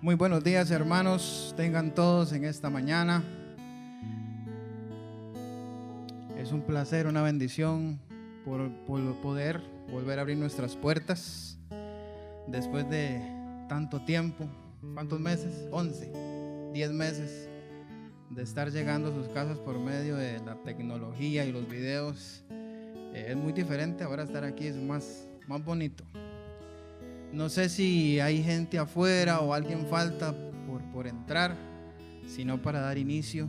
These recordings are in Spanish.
Muy buenos días, hermanos, tengan todos en esta mañana. Es un placer, una bendición por poder volver a abrir nuestras puertas después de tanto tiempo. ¿Cuántos meses? 11, 10 meses de estar llegando a sus casas por medio de la tecnología y los videos. Es muy diferente ahora estar aquí, es más bonito. No sé si hay gente afuera o alguien falta por entrar, sino para dar inicio.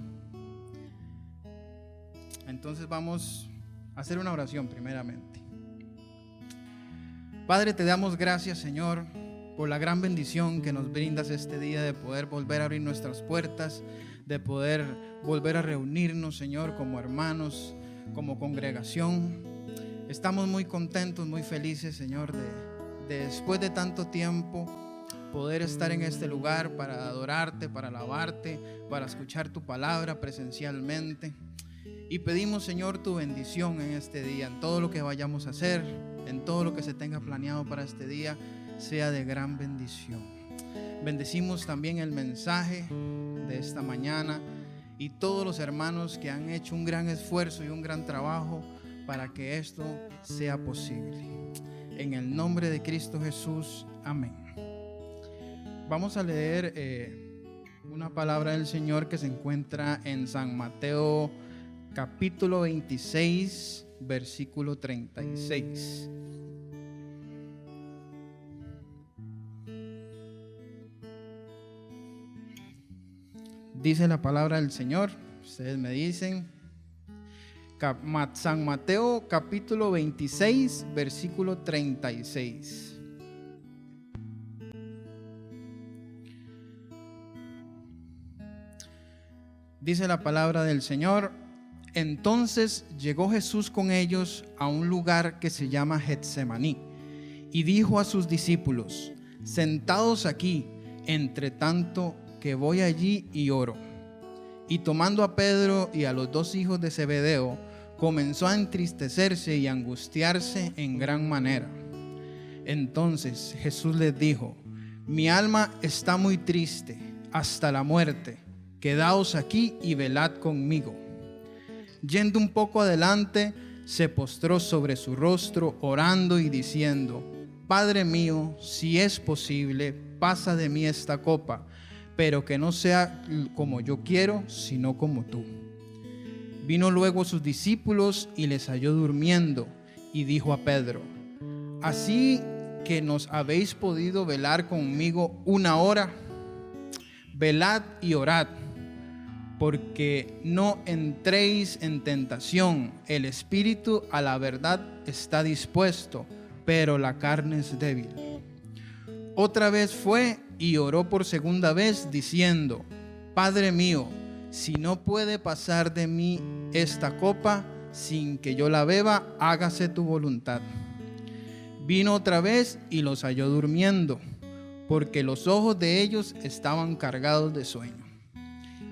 Entonces vamos a hacer una oración primeramente. Padre, te damos gracias, Señor, por la gran bendición que nos brindas este día de poder volver a abrir nuestras puertas, de poder volver a reunirnos, Señor, como hermanos, como congregación. Estamos muy contentos, muy felices, Señor, de después de tanto tiempo poder estar en este lugar para adorarte, para alabarte, para escuchar tu palabra presencialmente. Y pedimos, Señor, tu bendición en este día, en todo lo que vayamos a hacer, en todo lo que se tenga planeado para este día, sea de gran bendición. Bendecimos también el mensaje de esta mañana y todos los hermanos que han hecho un gran esfuerzo y un gran trabajo para que esto sea posible. En el nombre de Cristo Jesús, amén. Vamos a leer una palabra del Señor que se encuentra en San Mateo capítulo 26, versículo 36. Dice la palabra del Señor, ustedes me dicen. San Mateo capítulo 26, versículo 36. Dice la palabra del Señor: entonces llegó Jesús con ellos a un lugar que se llama Getsemaní y dijo a sus discípulos: sentados aquí, entre tanto que voy allí y oro. Y tomando a Pedro y a los dos hijos de Zebedeo, comenzó a entristecerse y a angustiarse en gran manera. Entonces Jesús les dijo: mi alma está muy triste hasta la muerte, quedaos aquí y velad conmigo. Yendo un poco adelante, se postró sobre su rostro, orando y diciendo: Padre mío, si es posible, pasa de mí esta copa, pero que no sea como yo quiero, sino como tú. Vino luego sus discípulos y les halló durmiendo, y dijo a Pedro: así que nos habéis podido velar conmigo una hora, velad y orad, porque no entréis en tentación. El espíritu a la verdad está dispuesto, pero la carne es débil. Otra vez fue y oró por segunda vez, diciendo: Padre mío, si no puede pasar de mí esta copa sin que yo la beba, hágase tu voluntad. Vino otra vez y los halló durmiendo, porque los ojos de ellos estaban cargados de sueño.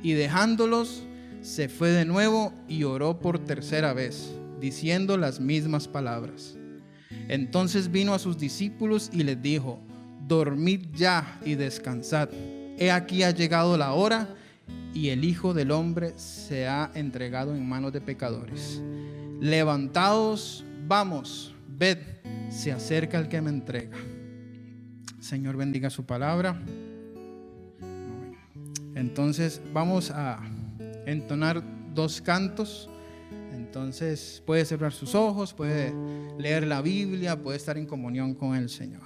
Y dejándolos, se fue de nuevo y oró por tercera vez, diciendo las mismas palabras. Entonces vino a sus discípulos y les dijo: dormid ya y descansad. He aquí ha llegado la hora, y el Hijo del Hombre se ha entregado en manos de pecadores. Levantaos, vamos, ved, se acerca el que me entrega. Señor, bendiga su palabra. Entonces vamos a entonar dos cantos. Entonces puede cerrar sus ojos, puede leer la Biblia, puede estar en comunión con el Señor.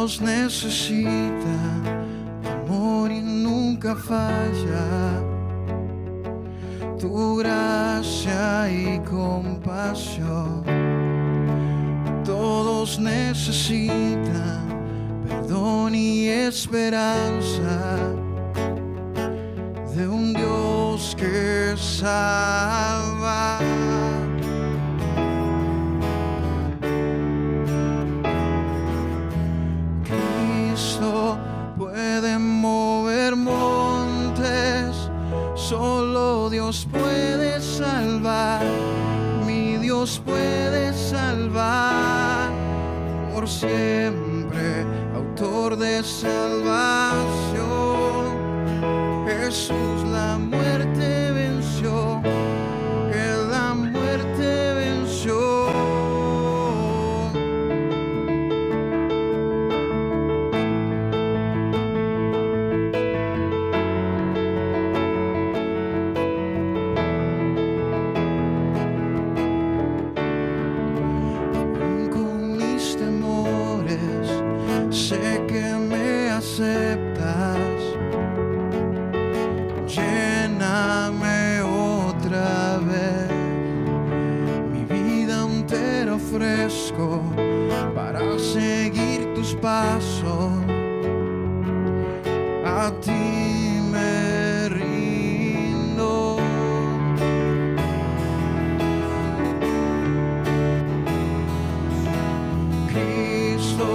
Dios necesita amor y nunca falla. Tu gracia y compasión. Todos necesitan perdón y esperanza de un Dios que salva. Cristo puede mover montes, solo Dios puede salvar. Mi Dios puede salvar por siempre, autor de salvación. Jesús la muerte venció, Él la muerte venció. Sé que me aceptas, lléname otra vez. Mi vida entera ofrezco para seguir tus pasos. A ti me rindo. Cristo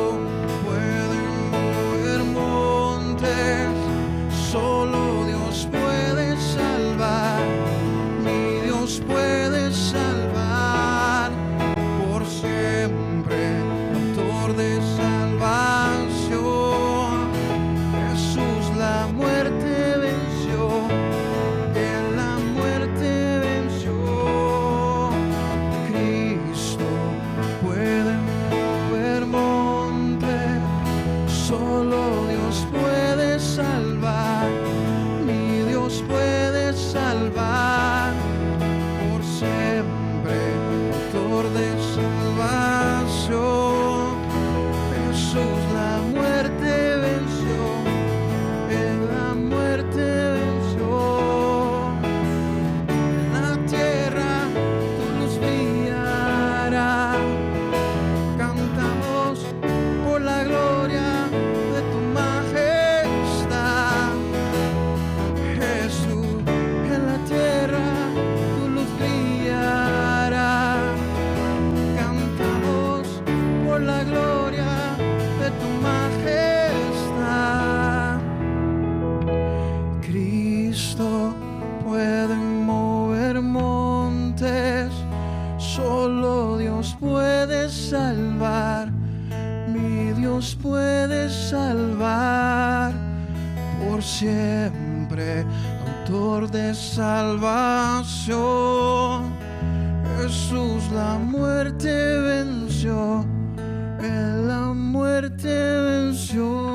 solo Dios puede salvar, mi Dios puede salvar por siempre, autor de salvación. Jesús la muerte venció, Él la muerte venció. Cristo puede mover montes, solo Dios puede salvar. Puede salvar por siempre, autor de salvación. Jesús la muerte venció, Él la muerte venció. En la tierra tu luz brillará, cantamos por la gloria de tu majestad. En la tierra tu luz brillará, cantamos por la gloria de tu majestad. Cristo puede mover montes, solo Dios puede salvar, mi Dios puede salvar por siempre, autor de salvación. Jesús la muerte venció, Él la muerte venció.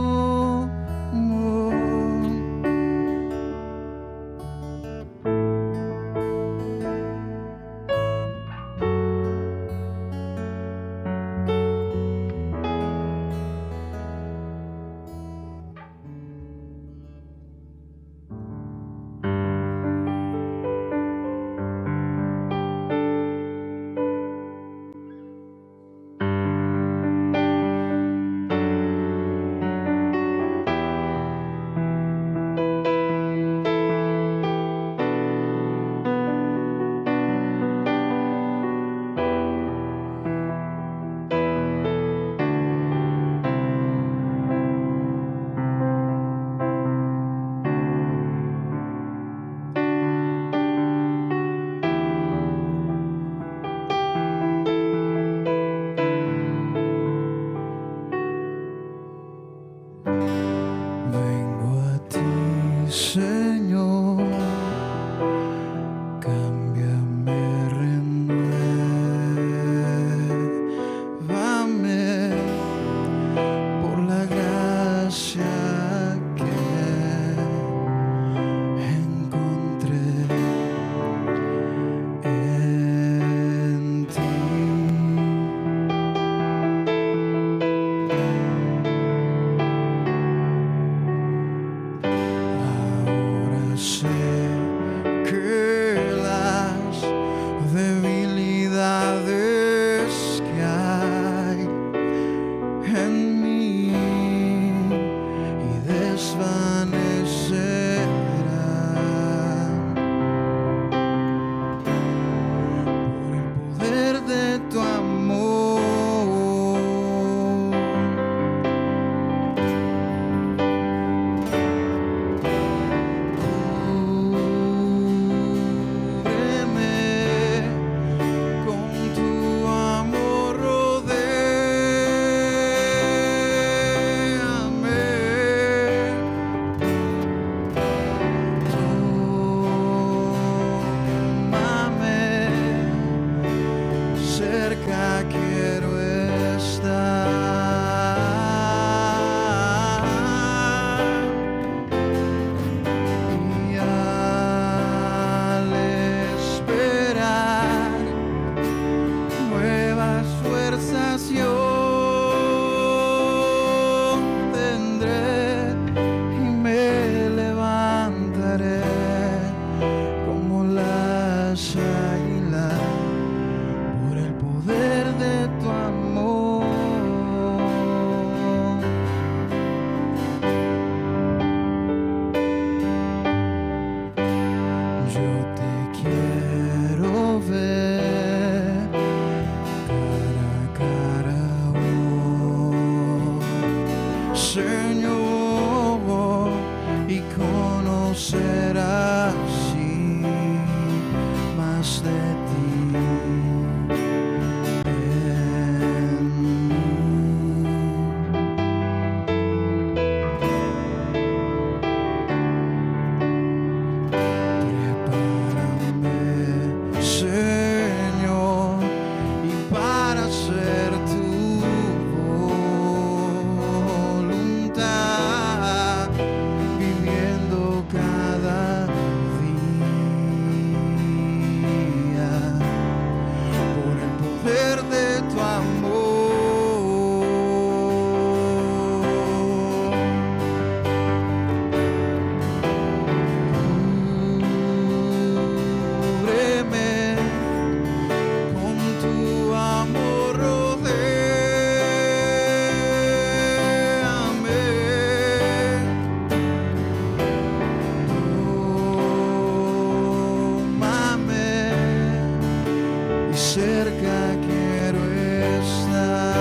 cerca quiero estar.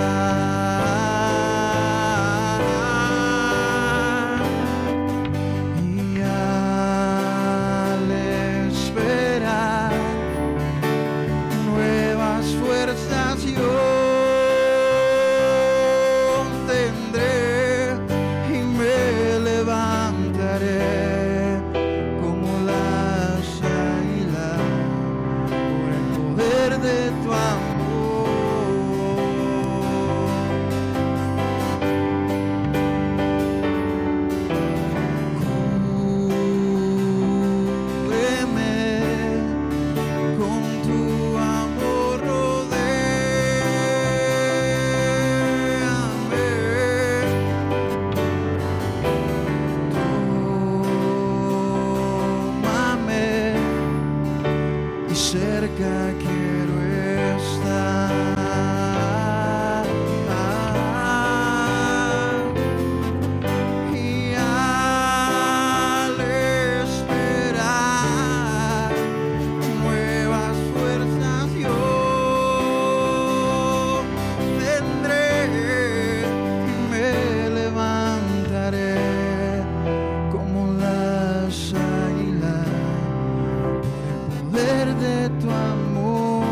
Y al esperar nuevas fuerzas yo tendré y me levantaré como las águilas por el poder de tu amor. Cúbreme con tu amor, rodéame. Tómame y cerca quiero estar. Y al esperar nuevas fuerzas yo tendré y me levantaré como las águilas por el poder de tu amor.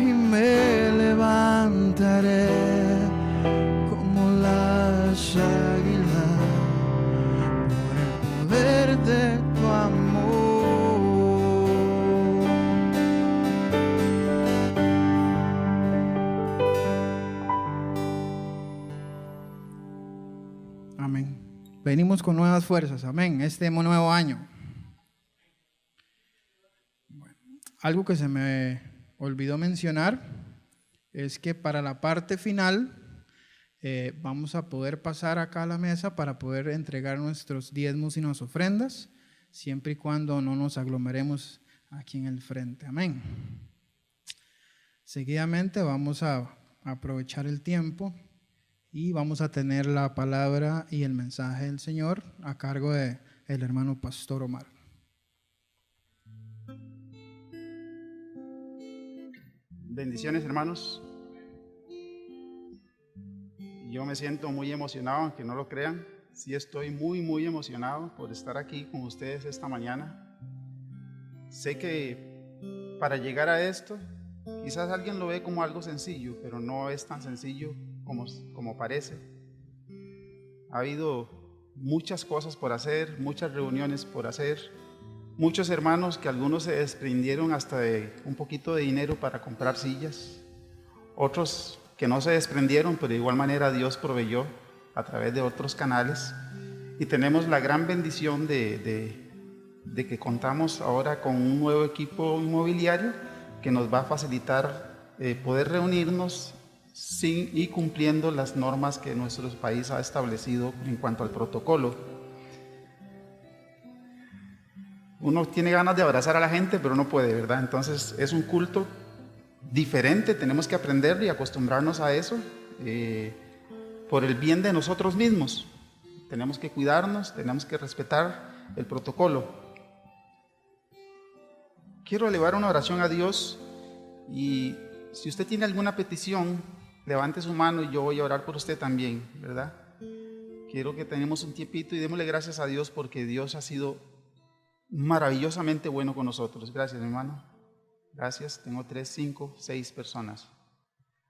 Y me levantaré como las águilas por el poder de tu amor. Amén. Venimos con nuevas fuerzas, amén, este nuevo año. Bueno, algo que se me olvidó mencionar es que para la parte final vamos a poder pasar acá a la mesa para poder entregar nuestros diezmos y nuestras ofrendas, siempre y cuando no nos aglomeremos aquí en el frente, amén. Seguidamente vamos a aprovechar el tiempo y vamos a tener la palabra y el mensaje del Señor a cargo de el hermano Pastor Omar. Bendiciones, hermanos. Yo me siento muy emocionado, aunque no lo crean. Sí estoy muy emocionado por estar aquí con ustedes esta mañana. Sé que para llegar a esto, quizás alguien lo ve como algo sencillo, pero no es tan sencillo como parece. Ha habido muchas cosas por hacer, muchas reuniones por hacer, muchos hermanos que algunos se desprendieron hasta de un poquito de dinero para comprar sillas, otros que no se desprendieron, pero de igual manera Dios proveyó a través de otros canales. Y tenemos la gran bendición de que contamos ahora con un nuevo equipo inmobiliario que nos va a facilitar poder reunirnos y cumpliendo las normas que nuestro país ha establecido en cuanto al protocolo. Uno tiene ganas de abrazar a la gente, pero no puede, ¿verdad? Entonces es un culto diferente, tenemos que aprender y acostumbrarnos a eso por el bien de nosotros mismos. Tenemos que cuidarnos, tenemos que respetar el protocolo. Quiero elevar una oración a Dios y si usted tiene alguna petición, levante su mano y yo voy a orar por usted también, ¿verdad? Quiero que tenemos un tiempito y démosle gracias a Dios porque Dios ha sido maravillosamente bueno con nosotros. Gracias, hermano. Gracias. Tengo 3, 5, 6 personas.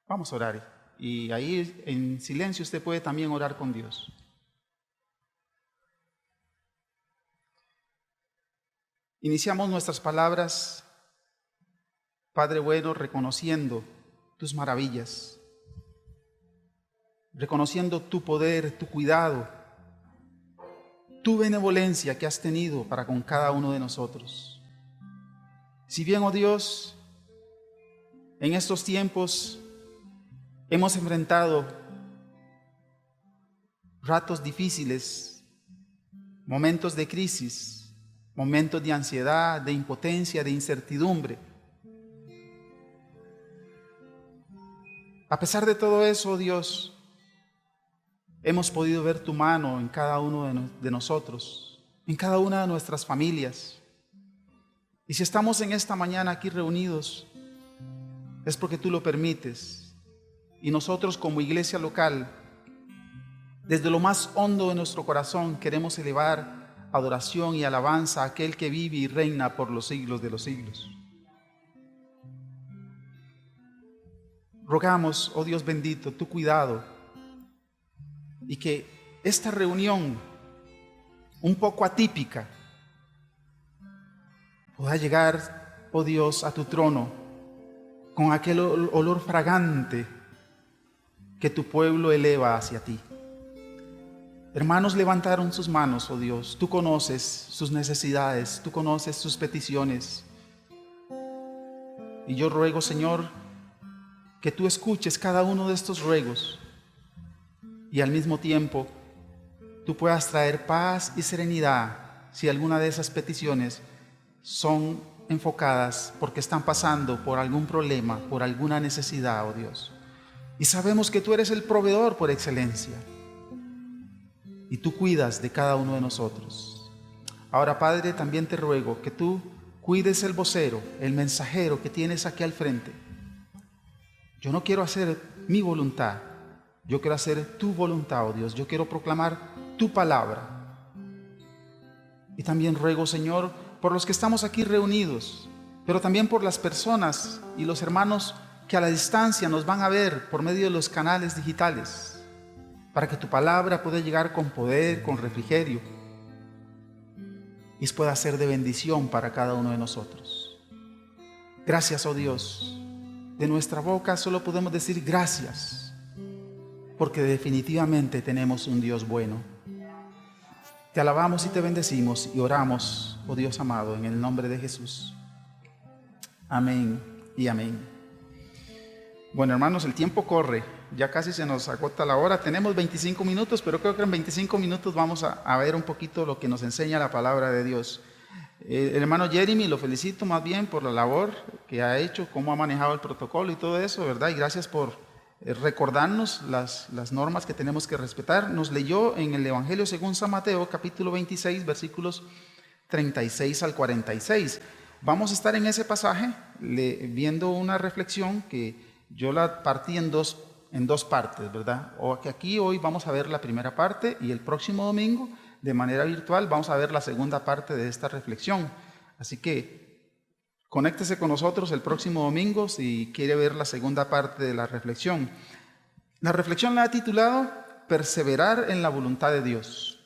Vamos a orar. Y ahí en silencio usted puede también orar con Dios. Iniciamos nuestras palabras, Padre bueno, reconociendo tus maravillas, reconociendo tu poder, tu cuidado, tu benevolencia que has tenido para con cada uno de nosotros. Si bien, oh Dios, en estos tiempos hemos enfrentado ratos difíciles, momentos de crisis, momentos de ansiedad, de impotencia, de incertidumbre. A pesar de todo eso, Dios, hemos podido ver tu mano en cada uno de nosotros, en cada una de nuestras familias. Y si estamos en esta mañana aquí reunidos, es porque tú lo permites. Y nosotros como iglesia local, desde lo más hondo de nuestro corazón, queremos elevar adoración y alabanza a aquel que vive y reina por los siglos de los siglos. Rogamos, oh Dios bendito, tu cuidado y que esta reunión un poco atípica pueda llegar, oh Dios, a tu trono con aquel olor fragante que tu pueblo eleva hacia ti. Hermanos levantaron sus manos, oh Dios, tú conoces sus necesidades, tú conoces sus peticiones. Y yo ruego, Señor, que tú escuches cada uno de estos ruegos y al mismo tiempo tú puedas traer paz y serenidad si alguna de esas peticiones son enfocadas porque están pasando por algún problema, por alguna necesidad, oh Dios. Y sabemos que tú eres el proveedor por excelencia y tú cuidas de cada uno de nosotros. Ahora, Padre, también te ruego que tú cuides el vocero, el mensajero que tienes aquí al frente. Yo no quiero hacer mi voluntad, yo quiero hacer tu voluntad, oh Dios. Yo quiero proclamar tu palabra. Y también ruego, Señor, por los que estamos aquí reunidos, pero también por las personas y los hermanos que a la distancia nos van a ver por medio de los canales digitales, para que tu palabra pueda llegar con poder, con refrigerio, y pueda ser de bendición para cada uno de nosotros. Gracias, oh Dios. De nuestra boca solo podemos decir gracias, porque definitivamente tenemos un Dios bueno. Te alabamos y te bendecimos y oramos, oh Dios amado, en el nombre de Jesús. Amén y amén. Bueno, hermanos, el tiempo corre, ya casi se nos agota la hora. Tenemos 25 minutos, pero creo que en 25 minutos vamos a ver un poquito lo que nos enseña la palabra de Dios. El hermano Jeremy, lo felicito más bien por la labor que ha hecho, cómo ha manejado el protocolo y todo eso, ¿verdad? Y gracias por recordarnos las normas que tenemos que respetar. Nos leyó en el Evangelio según San Mateo, capítulo 26, versículos 36 al 46. Vamos a estar en ese pasaje viendo una reflexión que yo la partí en dos partes, ¿verdad? O que aquí hoy vamos a ver la primera parte y el próximo domingo, de manera virtual, vamos a ver la segunda parte de esta reflexión. Así que conéctese con nosotros el próximo domingo si quiere ver la segunda parte de la reflexión. La reflexión la he titulado Perseverar en la voluntad de Dios.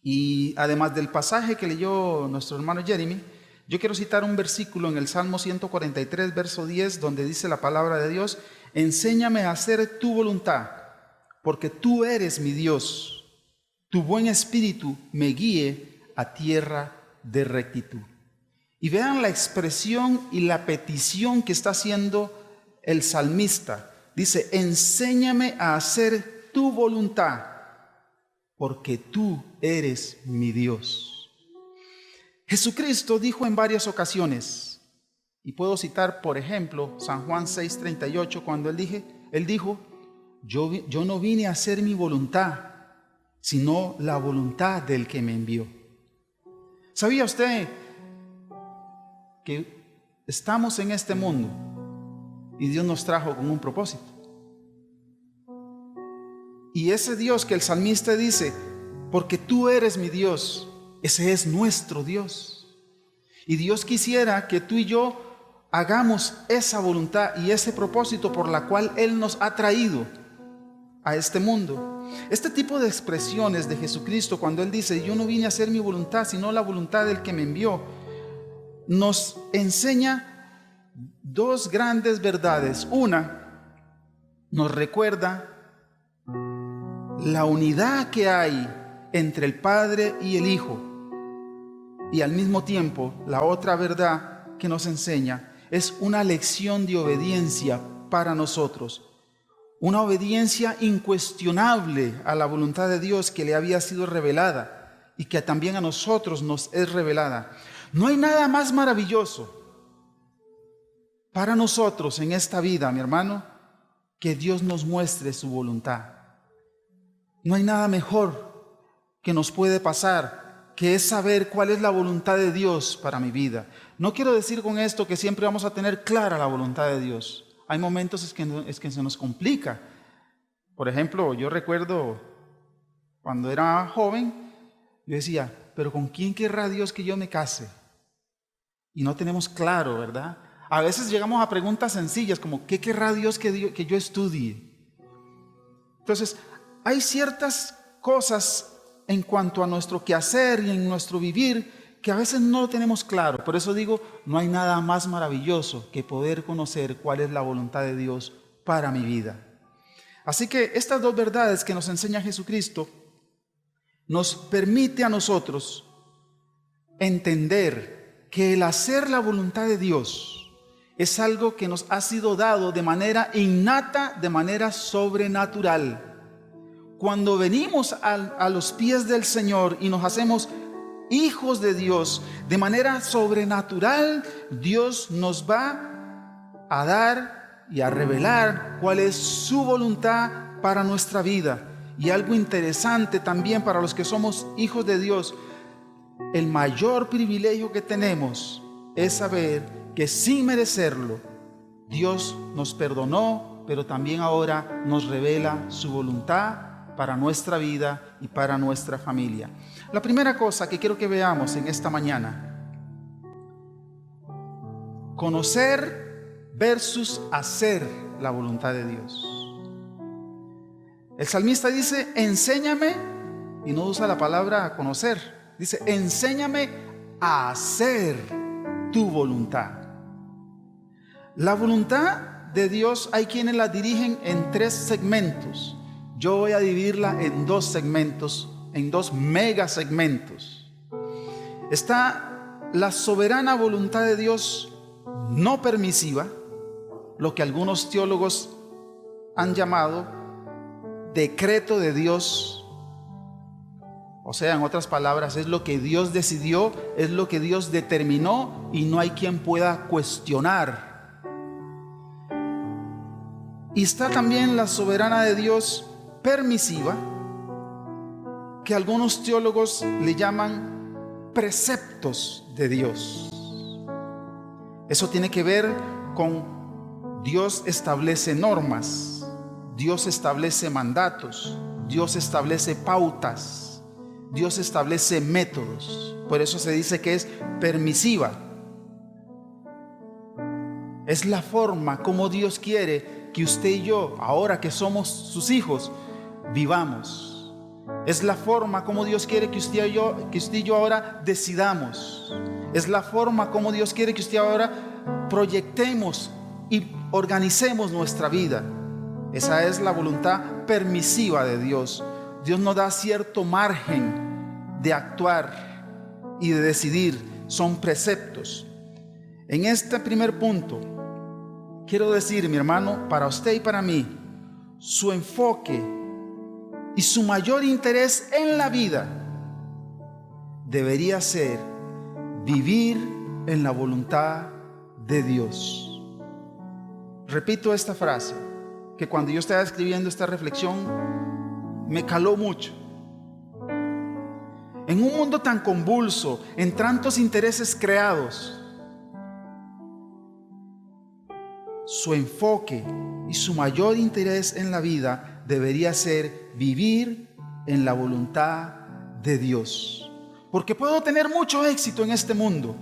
Y además del pasaje que leyó nuestro hermano Jeremy, yo quiero citar un versículo en el Salmo 143, verso 10, donde dice la palabra de Dios: enséñame a hacer tu voluntad, porque tú eres mi Dios. Tu buen espíritu me guíe a tierra de rectitud. Y vean la expresión y la petición que está haciendo el salmista. Dice, enséñame a hacer tu voluntad, porque tú eres mi Dios. Jesucristo dijo en varias ocasiones, y puedo citar, por ejemplo, San Juan 6:38, cuando él dijo, yo no vine a hacer mi voluntad, sino la voluntad del que me envió. ¿Sabía usted que estamos en este mundo y Dios nos trajo con un propósito? Y ese Dios que el salmista dice, porque tú eres mi Dios, ese es nuestro Dios. Y Dios quisiera que tú y yo hagamos esa voluntad y ese propósito por la cual Él nos ha traído a este mundo. Este tipo de expresiones de Jesucristo, cuando Él dice, yo no vine a hacer mi voluntad, sino la voluntad del que me envió, nos enseña dos grandes verdades. Una, nos recuerda la unidad que hay entre el Padre y el Hijo. Y al mismo tiempo, la otra verdad que nos enseña es una lección de obediencia para nosotros. Una obediencia incuestionable a la voluntad de Dios que le había sido revelada y que también a nosotros nos es revelada. No hay nada más maravilloso para nosotros en esta vida, mi hermano, que Dios nos muestre su voluntad. No hay nada mejor que nos puede pasar que es saber cuál es la voluntad de Dios para mi vida. No quiero decir con esto que siempre vamos a tener clara la voluntad de Dios. Hay momentos es que se nos complica. Por ejemplo, yo recuerdo cuando era joven, yo decía, pero ¿con quién querrá Dios que yo me case? Y no tenemos claro, ¿verdad? A veces llegamos a preguntas sencillas como, ¿qué querrá Dios que yo estudie? Entonces, hay ciertas cosas en cuanto a nuestro quehacer y en nuestro vivir que a veces no lo tenemos claro. Por eso digo, no hay nada más maravilloso que poder conocer cuál es la voluntad de Dios para mi vida. Así que estas dos verdades que nos enseña Jesucristo nos permite a nosotros entender que el hacer la voluntad de Dios es algo que nos ha sido dado de manera innata, de manera sobrenatural. Cuando venimos a los pies del Señor y nos hacemos hijos de Dios, de manera sobrenatural, Dios nos va a dar y a revelar cuál es su voluntad para nuestra vida. Y algo interesante también para los que somos hijos de Dios, el mayor privilegio que tenemos es saber que sin merecerlo, Dios nos perdonó, pero también ahora nos revela su voluntad para nuestra vida y para nuestra familia. La primera cosa que quiero que veamos en esta mañana: conocer versus hacer la voluntad de Dios. El salmista dice, enséñame, y no usa la palabra conocer, dice, enséñame a hacer tu voluntad. La voluntad de Dios hay quienes la dirigen en 3 segmentos. Yo voy a dividirla en 2 segmentos, en 2 mega segmentos. Está la soberana voluntad de Dios no permisiva, lo que algunos teólogos han llamado decreto de Dios. O sea, en otras palabras, es lo que Dios decidió, es lo que Dios determinó y no hay quien pueda cuestionar. Y está también la soberana de Dios permisiva, que algunos teólogos le llaman preceptos de Dios. Eso tiene que ver con Dios establece normas, Dios establece mandatos, Dios establece pautas, Dios establece métodos. Por eso se dice que es permisiva. Es la forma como Dios quiere que usted y yo, ahora que somos sus hijos, vivamos. Es la forma como Dios quiere que usted y yo ahora decidamos. Es la forma como Dios quiere que usted ahora proyectemos y organicemos nuestra vida. Esa es la voluntad permisiva de Dios. Dios nos da cierto margen de actuar y de decidir. Son preceptos. En este primer punto, quiero decir, mi hermano, para usted y para mí, su enfoque y su mayor interés en la vida debería ser vivir en la voluntad de Dios. Repito esta frase, que cuando yo estaba escribiendo esta reflexión me caló mucho. En un mundo tan convulso, en tantos intereses creados, su enfoque y su mayor interés en la vida debería ser vivir en la voluntad de Dios. Porque puedo tener mucho éxito en este mundo,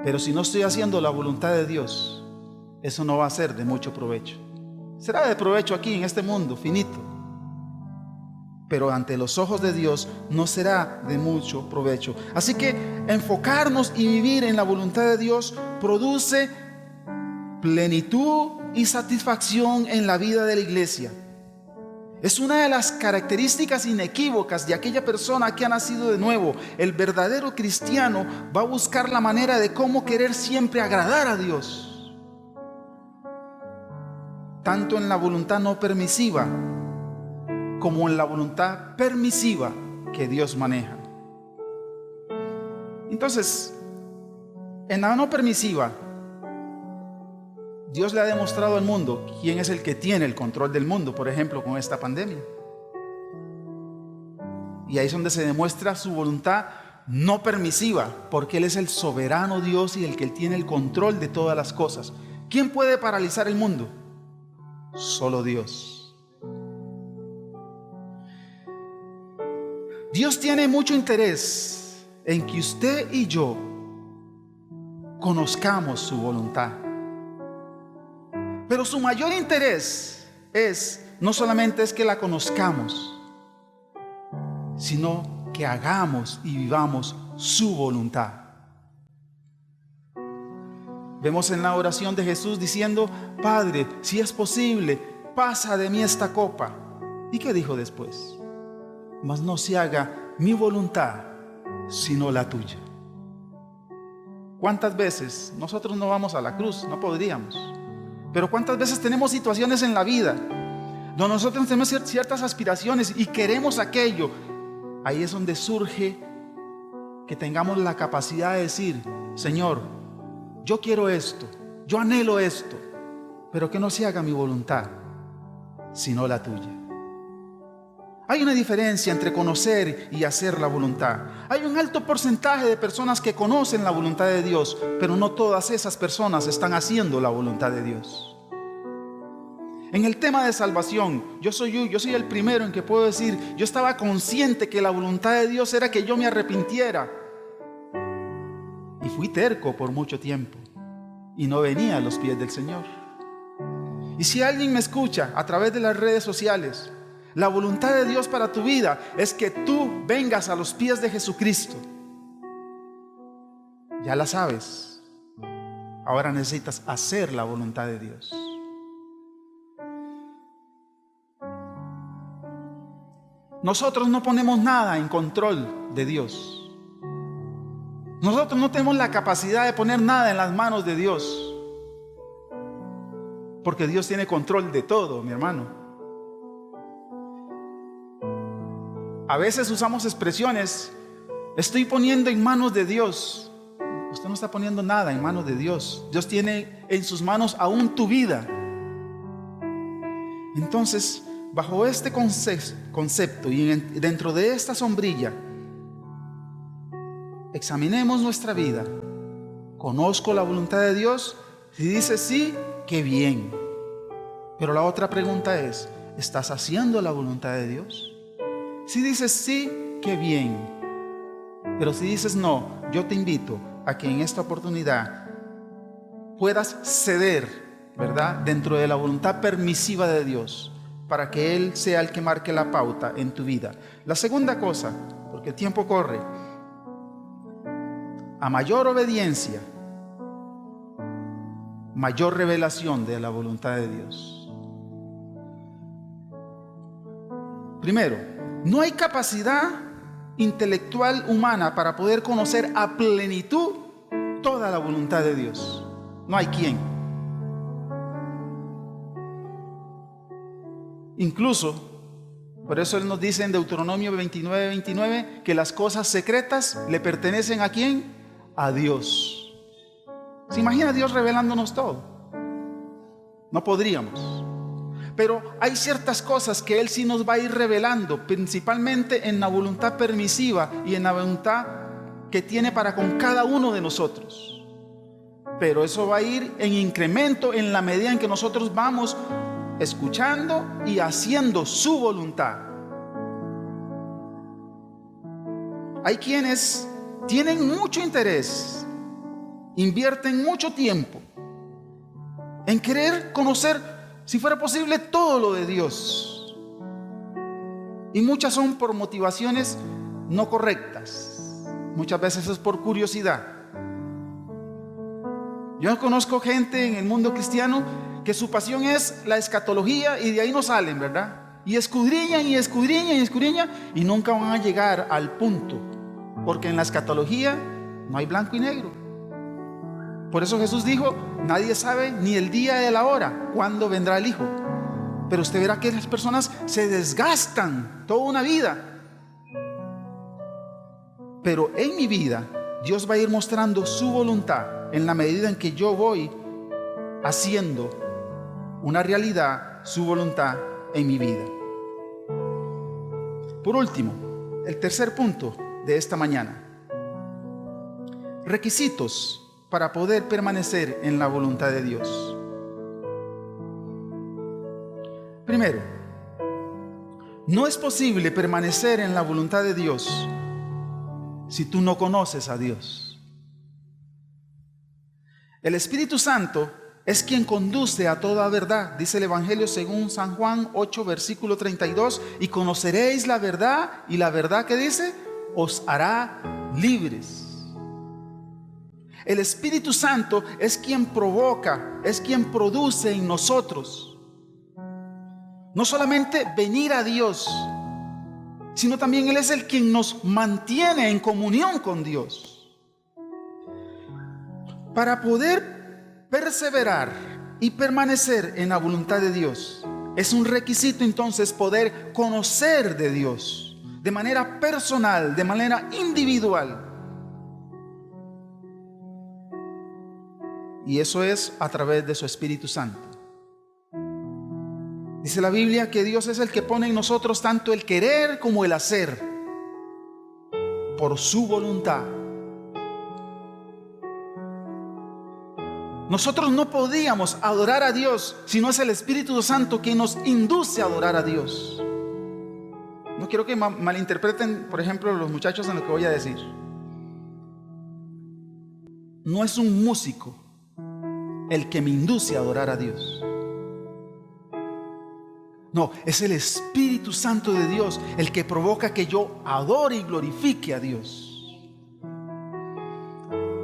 pero si no estoy haciendo la voluntad de Dios, eso no va a ser de mucho provecho. Será de provecho aquí en este mundo finito, pero ante los ojos de Dios no será de mucho provecho. Así que enfocarnos y vivir en la voluntad de Dios produce plenitud y satisfacción en la vida de la iglesia. Es una de las características inequívocas de aquella persona que ha nacido de nuevo. El verdadero cristiano va a buscar la manera de cómo querer siempre agradar a Dios, tanto en la voluntad no permisiva como en la voluntad permisiva que Dios maneja. Entonces, en la no permisiva, Dios le ha demostrado al mundo quién es el que tiene el control del mundo, por ejemplo, con esta pandemia. Y ahí es donde se demuestra su voluntad no permisiva, porque Él es el soberano Dios y el que tiene el control de todas las cosas. ¿Quién puede paralizar el mundo? Solo Dios. Dios tiene mucho interés en que usted y yo conozcamos su voluntad. Pero su mayor interés no solamente es que la conozcamos, sino que hagamos y vivamos su voluntad. Vemos en la oración de Jesús diciendo: Padre, si es posible, pasa de mí esta copa. ¿Y qué dijo después? Mas no se haga mi voluntad, sino la tuya. ¿Cuántas veces nosotros no vamos a la cruz? No podríamos. Pero ¿cuántas veces tenemos situaciones en la vida donde nosotros tenemos ciertas aspiraciones y queremos aquello? Ahí es donde surge que tengamos la capacidad de decir: Señor, yo quiero esto, yo anhelo esto, pero que no se haga mi voluntad, sino la tuya. Hay una diferencia entre conocer y hacer la voluntad. Hay un alto porcentaje de personas que conocen la voluntad de Dios, pero no todas esas personas están haciendo la voluntad de Dios. En el tema de salvación, yo soy el primero en que puedo decir: yo estaba consciente que la voluntad de Dios era que yo me arrepintiera. Y fui terco por mucho tiempo y no venía a los pies del Señor. Y si alguien me escucha a través de las redes sociales, la voluntad de Dios para tu vida es que tú vengas a los pies de Jesucristo. Ya la sabes. Ahora necesitas hacer la voluntad de Dios. Nosotros no ponemos nada en control de Dios. Nosotros no tenemos la capacidad de poner nada en las manos de Dios, porque Dios tiene control de todo, mi hermano. A veces usamos expresiones: estoy poniendo en manos de Dios. Usted no está poniendo nada en manos de Dios. Dios tiene en sus manos aún tu vida. Entonces, bajo este concepto y dentro de esta sombrilla, examinemos nuestra vida. ¿Conozco la voluntad de Dios? Si dice sí, qué bien. Pero la otra pregunta es: ¿estás haciendo la voluntad de Dios? Si dices sí, qué bien. Pero si dices no, yo te invito a que en esta oportunidad puedas ceder, ¿verdad?, dentro de la voluntad permisiva de Dios, para que Él sea el que marque la pauta en tu vida. La segunda cosa, porque el tiempo corre: a mayor obediencia, mayor revelación de la voluntad de Dios. Primero, no hay capacidad intelectual humana para poder conocer a plenitud toda la voluntad de Dios. No hay quien. Incluso, por eso Él nos dice en Deuteronomio 29:29 que las cosas secretas le pertenecen ¿a quién? A Dios. ¿Se imagina Dios revelándonos todo? No podríamos. Pero hay ciertas cosas que Él sí nos va a ir revelando, principalmente en la voluntad permisiva y en la voluntad que tiene para con cada uno de nosotros. Pero eso va a ir en incremento en la medida en que nosotros vamos escuchando y haciendo su voluntad. Hay quienes tienen mucho interés, invierten mucho tiempo en querer conocer, si fuera posible, todo lo de Dios. Y muchas son por motivaciones no correctas. Muchas veces es por curiosidad. Yo conozco gente en el mundo cristiano que su pasión es la escatología y de ahí no salen, ¿verdad? Y escudriñan y escudriñan y escudriñan y nunca van a llegar al punto, porque en la escatología no hay blanco y negro. Por eso Jesús dijo: nadie sabe ni el día ni la hora cuándo vendrá el Hijo. Pero usted verá que las personas se desgastan toda una vida. Pero en mi vida Dios va a ir mostrando su voluntad en la medida en que yo voy haciendo una realidad su voluntad en mi vida. Por último, el tercer punto de esta mañana. Requisitos para poder permanecer en la voluntad de Dios. Primero, no es posible permanecer en la voluntad de Dios si tú no conoces a Dios. El Espíritu Santo es quien conduce a toda verdad. Dice el Evangelio según San Juan 8, versículo 32. Y conoceréis la verdad, y la verdad, ¿qué dice? Os hará libres. El Espíritu Santo es quien provoca, es quien produce en nosotros no solamente venir a Dios, sino también Él es el quien nos mantiene en comunión con Dios. Para poder perseverar y permanecer en la voluntad de Dios, es un requisito entonces poder conocer de Dios de manera personal, de manera individual. Y eso es a través de su Espíritu Santo. Dice la Biblia que Dios es el que pone en nosotros tanto el querer como el hacer por su voluntad. Nosotros no podíamos adorar a Dios si no es el Espíritu Santo quien nos induce a adorar a Dios. No quiero que malinterpreten, por ejemplo, los muchachos en lo que voy a decir. No es un músico el que me induce a adorar a Dios. No, es el Espíritu Santo de Dios el que provoca que yo adore y glorifique a Dios.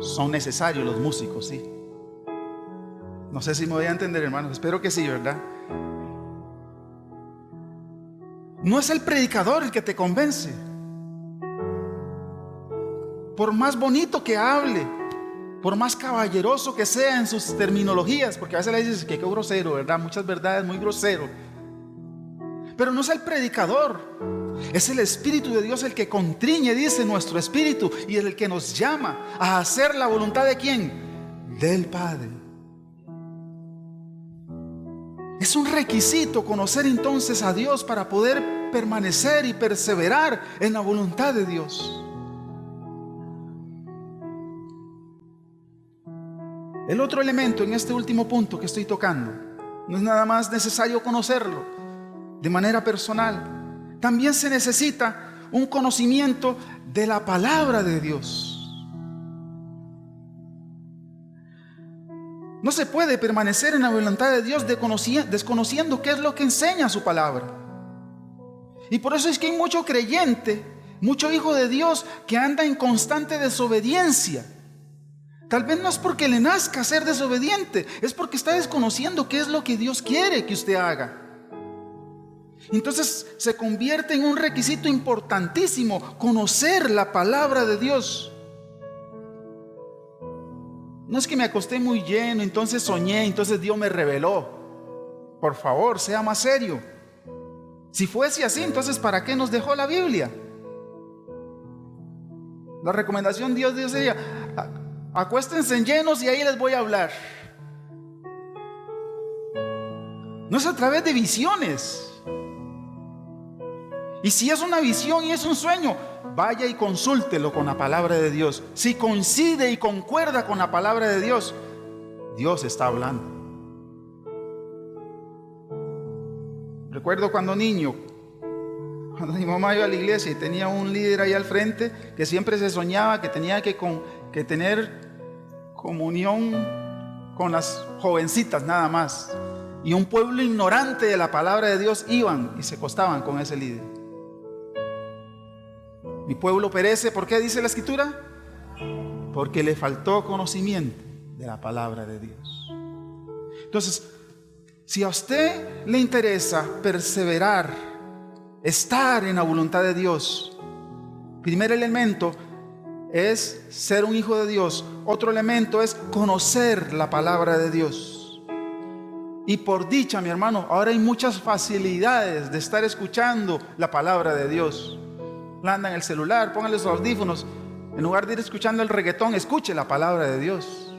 Son necesarios los músicos, sí. No sé si me voy a entender, hermanos. Espero que sí, ¿verdad? No es el predicador el que te convence. Por más bonito que hable, por más caballeroso que sea en sus terminologías, porque a veces le dices que qué grosero, ¿verdad? Muchas verdades muy grosero. Pero no es el predicador, es el Espíritu de Dios el que contriñe, dice, nuestro espíritu, y es el que nos llama a hacer la voluntad de ¿quién? Del Padre. Es un requisito conocer entonces a Dios para poder permanecer y perseverar en la voluntad de Dios. El otro elemento en este último punto que estoy tocando, no es nada más necesario conocerlo de manera personal, también se necesita un conocimiento de la palabra de Dios. No se puede permanecer en la voluntad de Dios desconociendo qué es lo que enseña su palabra. Y por eso es que hay mucho creyente, mucho hijo de Dios que anda en constante desobediencia. Tal vez no es porque le nazca ser desobediente, es porque está desconociendo qué es lo que Dios quiere que usted haga. Entonces se convierte en un requisito importantísimo conocer la palabra de Dios. No es que me acosté muy lleno, entonces soñé, entonces Dios me reveló. Por favor, sea más serio. Si fuese así, entonces ¿para qué nos dejó la Biblia? La recomendación de Dios sería: acuéstense llenos y ahí les voy a hablar. No es a través de visiones. Y si es una visión y es un sueño, vaya y consúltelo con la palabra de Dios. Si coincide y concuerda con la palabra de Dios, Dios está hablando. Recuerdo cuando niño, cuando mi mamá iba a la iglesia y tenía un líder ahí al frente que siempre se soñaba que tenía que tener comunión con las jovencitas nada más. Y un pueblo ignorante de la palabra de Dios iban y se acostaban con ese líder. Mi pueblo perece, ¿por qué dice la Escritura? Porque le faltó conocimiento de la palabra de Dios. Entonces, si a usted le interesa perseverar, estar en la voluntad de Dios, primer elemento es ser un hijo de Dios. Otro elemento es conocer la palabra de Dios. Y por dicha, mi hermano, ahora hay muchas facilidades de estar escuchando la palabra de Dios. Anda en el celular, póngale los audífonos. En lugar de ir escuchando el reggaetón, escuche la palabra de Dios.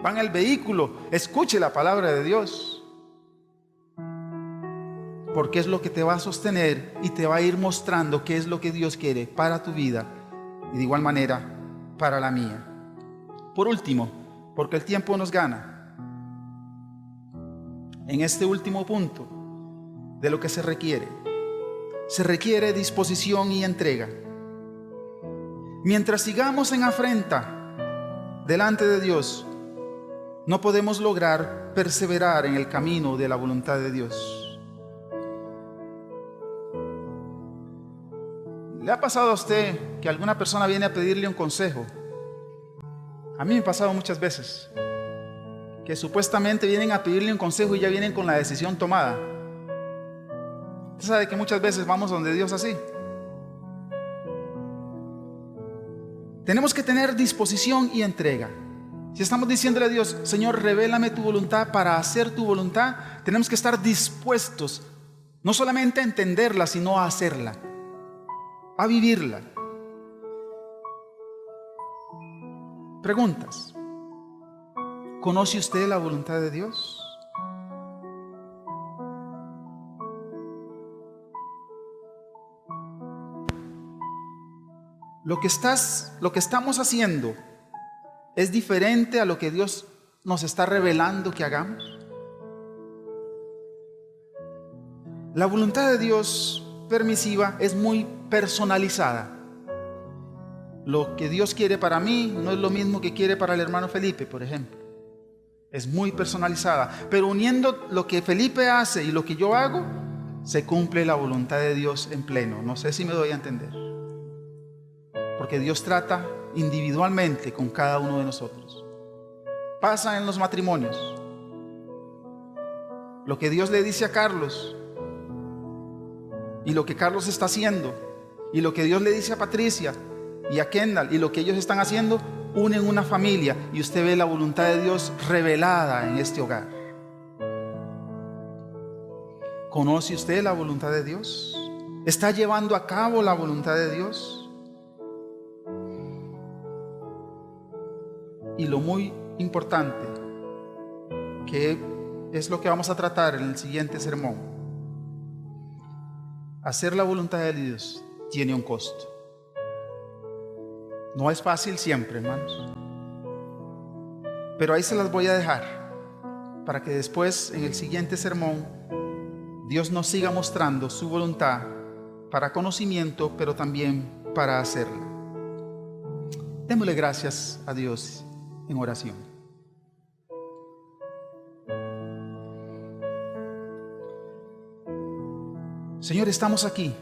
Va en el vehículo, escuche la palabra de Dios. porque es lo que te va a sostener y te va a ir mostrando qué es lo que Dios quiere para tu vida y de igual manera para la mía. Por último, porque el tiempo nos gana, en este último punto de lo que se requiere disposición y entrega. Mientras sigamos en afrenta delante de Dios, no podemos lograr perseverar en el camino de la voluntad de Dios. ¿Le ha pasado a usted que alguna persona viene a pedirle un consejo? A mí me ha pasado muchas veces que supuestamente vienen a pedirle un consejo y ya vienen con la decisión tomada. Usted sabe que muchas veces vamos donde Dios así. Tenemos que tener disposición y entrega. Si estamos diciéndole a Dios, Señor, revélame tu voluntad para hacer tu voluntad, tenemos que estar dispuestos no solamente a entenderla, sino a hacerla, a vivirla. Preguntas. ¿Conoce usted la voluntad de Dios? Lo que estamos haciendo es diferente a lo que Dios nos está revelando que hagamos. La voluntad de Dios permisiva es muy personalizada. Lo que Dios quiere para mí no es lo mismo que quiere para el hermano Felipe, por ejemplo. Es muy personalizada, pero uniendo lo que Felipe hace y lo que yo hago, se cumple la voluntad de Dios en pleno. No sé si me doy a entender. Porque Dios trata individualmente con cada uno de nosotros. Pasa en los matrimonios. Lo que Dios le dice a Carlos y lo que Carlos está haciendo y lo que Dios le dice a Patricia y a Kendall y lo que ellos están haciendo, unen una familia y usted ve la voluntad de Dios revelada en este hogar. ¿Conoce usted la voluntad de Dios? ¿Está llevando a cabo la voluntad de Dios? Y lo muy importante, que es lo que vamos a tratar en el siguiente sermón, hacer la voluntad de Dios tiene un costo. No es fácil siempre, hermanos, pero ahí se las voy a dejar para que después en el siguiente sermón Dios nos siga mostrando su voluntad para conocimiento, pero también para hacerla. Démosle gracias a Dios en oración. Señor, estamos aquí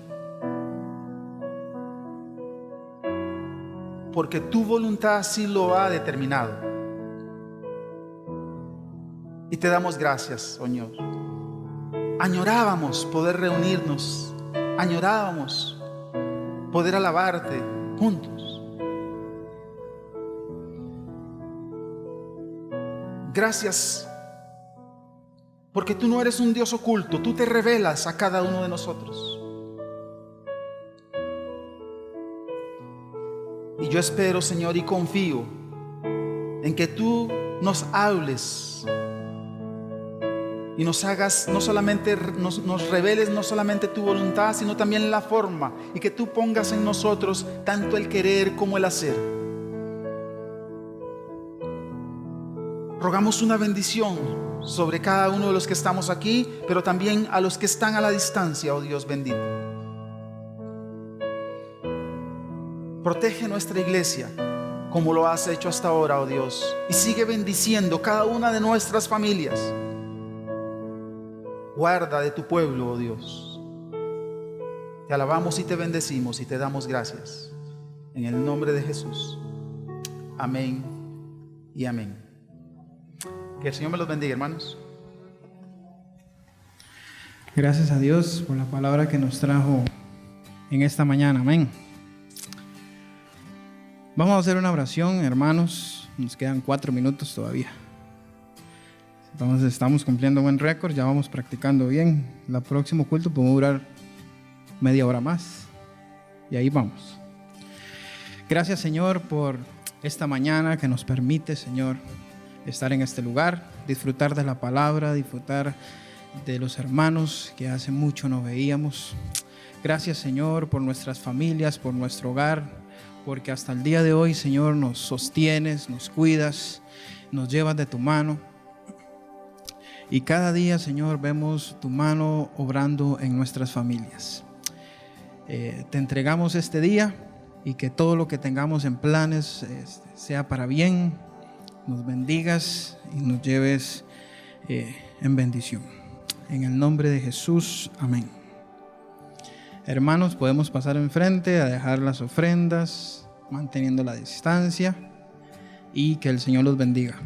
porque tu voluntad así lo ha determinado. Y te damos gracias, Señor. Añorábamos poder reunirnos, añorábamos poder alabarte juntos. Gracias, porque tú no eres un Dios oculto, tú te revelas a cada uno de nosotros. Y yo espero, Señor, y confío en que tú nos hables y nos hagas, no solamente nos reveles no solamente tu voluntad, sino también la forma, y que tú pongas en nosotros tanto el querer como el hacer. Rogamos una bendición sobre cada uno de los que estamos aquí, pero también a los que están a la distancia, oh Dios bendito. Protege nuestra iglesia como lo has hecho hasta ahora, oh Dios, y sigue bendiciendo cada una de nuestras familias. Guarda de tu pueblo, oh Dios. Te alabamos y te bendecimos y te damos gracias. En el nombre de Jesús. Amén y amén. Que el Señor me los bendiga, hermanos. Gracias a Dios por la palabra que nos trajo en esta mañana. Amén. Vamos a hacer una oración, hermanos. Nos quedan 4 minutos todavía. Entonces estamos cumpliendo buen récord, ya vamos practicando bien. El próximo culto podemos durar media hora más. Y ahí vamos. Gracias, Señor, por esta mañana que nos permite, Señor, estar en este lugar, disfrutar de la palabra, disfrutar de los hermanos que hace mucho no veíamos. Gracias, Señor, por nuestras familias, por nuestro hogar, porque hasta el día de hoy, Señor, nos sostienes, nos cuidas, nos llevas de tu mano. Y cada día, Señor, vemos tu mano obrando en nuestras familias. Te entregamos este día y que todo lo que tengamos en planes sea para bien. Nos bendigas y nos lleves en bendición. En el nombre de Jesús, amén. Hermanos, podemos pasar enfrente a dejar las ofrendas, manteniendo la distancia, y que el Señor los bendiga.